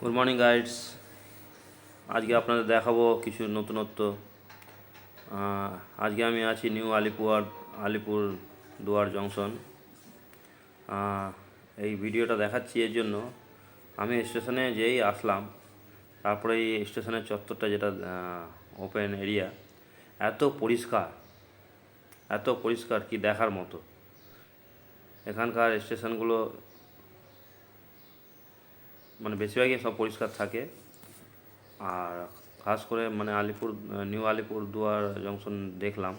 Good morning guides. আজকে আপনাদের দেখাবো কিছু নতুনত্ব। আজকে আমি আছি নিউ আলিপুর দুয়ার জংশন। এই ভিডিওটা দেখাচ্ছি এর জন্য, আমি স্টেশনে যেই আসলাম, তারপরে এই স্টেশনের চত্বরটা যেটা ওপেন এরিয়া, এত পরিষ্কার কি দেখার মতো। এখানকার স্টেশনগুলো মানে বেশিরভাগই সব পরিষ্কার থাকে, আর খাস করে মানে নিউ আলিপুর দুয়ার জংশন দেখলাম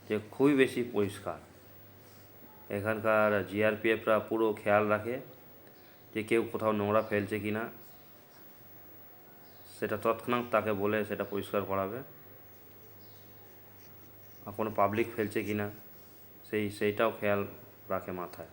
যে খুবই বেশি পরিষ্কার। এখানকার জিআরপিএফরা পুরো খেয়াল রাখে যে কেউ কোথাও নোংরা ফেলছে কি না, সেটা তৎক্ষণাৎ তাকে বলে সেটা পরিষ্কার করাবে। আর কোনো পাবলিক ফেলছে কি না সেইটাও খেয়াল রাখে মাথায়।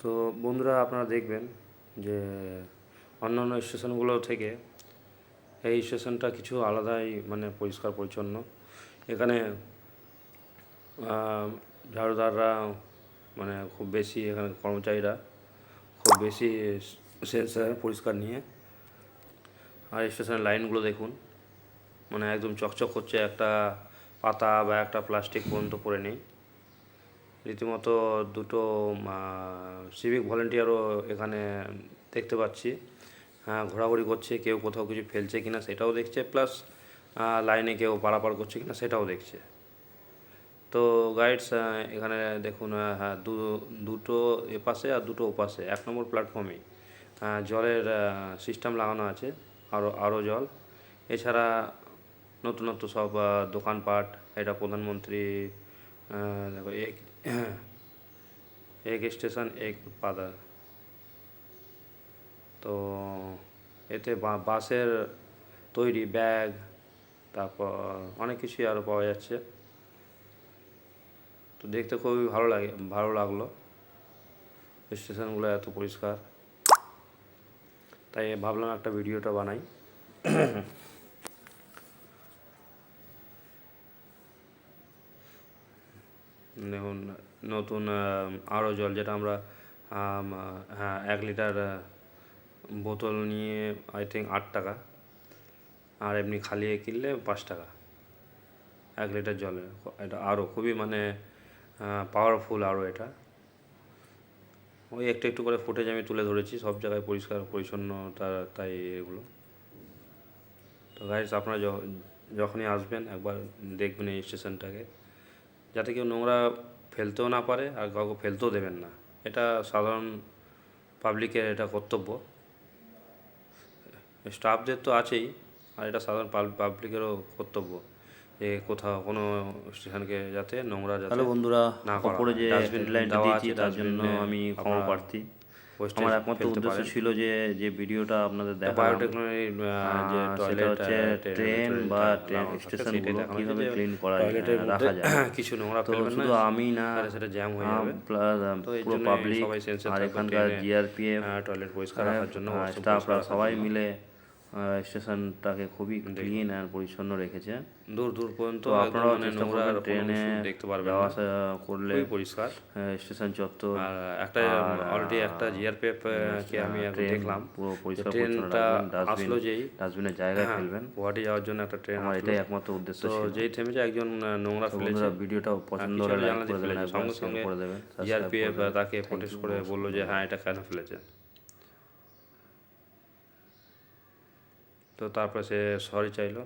তো বন্ধুরা, আপনারা দেখবেন যে অন্যান্য স্টেশনগুলো থেকে এই স্টেশনটা কিছু আলাদাই মানে পরিষ্কার পরিচ্ছন্ন। এখানে ঝাড়ুদাররা মানে খুব বেশি, এখানে কর্মচারীরা খুব বেশি সেন্সার পরিষ্কার নিয়ে। আর স্টেশনের লাইনগুলো দেখুন, মানে একদম চকচক করছে, একটা পাতা বা একটা প্লাস্টিক পর্যন্ত পড়ে নেই। রীতিমতো দুটো সিভিক ভলেন্টিয়ারও এখানে দেখতে পাচ্ছি, ঘোরাঘুরি করছে, কেউ কোথাও কিছু ফেলছে কিনা সেটাও দেখছে, প্লাস লাইনে কেউ পারাপার করছে কিনা সেটাও দেখছে। তো গাইডস, এখানে দেখুন, হ্যাঁ, দুটো এপাশে আর দুটো ওপাশে 1 নম্বর প্ল্যাটফর্মে জলের সিস্টেম লাগানো আছে, আরও জল। এছাড়া নতুনত্ব সব দোকানপাট। এটা প্রধানমন্ত্রী দেখো এক স্টেশন এক পাতা। তো এতে বাঁশের তৈরি ব্যাগ, তারপর অনেক কিছুই আরও পাওয়া যাচ্ছে। তো দেখতে খুবই ভালো লাগলো স্টেশনগুলো এত পরিষ্কার, তাই ভাবলাম একটা ভিডিওটা বানাই। দেখুন, নতুন আরও জল, যেটা আমরা 1 লিটার বোতল নিয়ে আই থিঙ্ক 8 টাকা, আর এমনি খালি কিনলে 5 টাকা 1 লিটার জলে। এটা আরও খুবই মানে পাওয়ারফুল। আরও এটা ওই একটু একটু করে ফুটেজ আমি তুলে ধরেছি, সব জায়গায় পরিষ্কার পরিচ্ছন্ন, তাই এগুলো। তো গাইস, আপনারা যখনই আসবেন একবার দেখবেন এই স্টেশনটাকে, যাতে কেউ নোংরা ফেলতেও না পারে আর কাউকে ফেলতেও দেবেন না। এটা সাধারণ পাবলিকের এটা কর্তব্য। স্টাফদের তো আছেই, আর এটা সাধারণ পাবলিকেরও কর্তব্য যে কোথাও কোনো স্টেশনকে যাতে নোংরা যাতে বন্ধুরা না করা হয়। যে ডাস্টবিন লাইনটা দিয়েছি তার জন্য আমি ক্ষমা প্রার্থী। আমার একমাত্র উদ্দেশ্য ছিল যে ভিডিওটা আপনাদের দেখালাম, বায়োটেকনোলজি যে টয়লেট হচ্ছে ট্রেন বা স্টেশনগুলো কীভাবে ক্লিন করা রাখা যায়। কিছু নোংরা ফেলবেন না, শুধু আমি না, সেটা জ্যাম হয়ে যাবে। তো পুরো পাবলিক আর এখানকার জিআরপিএফ টয়লেট পরিষ্কার রাখার জন্য স্টাফরা সবাই মিলে স্টেশনটাকে খুবই ক্লিন আর পরিচ্ছন্ন রেখেছে। দূর পর্যন্ত আপনারাও চেষ্টা করবেন ট্রেনে দেখতে পারবেন, যাওয়া আসা করলে পরিষ্কার স্টেশন চত্বর। আর একটা অলরেডি একটা জিআরপিএফ কে আমি দেখলাম পুরো পরিষ্কার ট্রেনটা আসলো, যেই ডাস্টবিনের জায়গায় ফেলবেন। গুয়াহাটি যাওয়ার জন্য একটা ট্রেন, আমার এটাই একমাত্র উদ্দেশ্য ছিল। যেই থেমেছে একজন নোংরা ফেলেছে, ভিডিওটা পছন্দ হলে লাইক করে দেবেন, সঙ্গে সঙ্গে করে দেবেন। জিআরপিএফ তাকে প্রোটেস্ট করে বললো যে হ্যাঁ, এটা কেন ফেলেছে। তো তারপরে সে সরি চাইলো।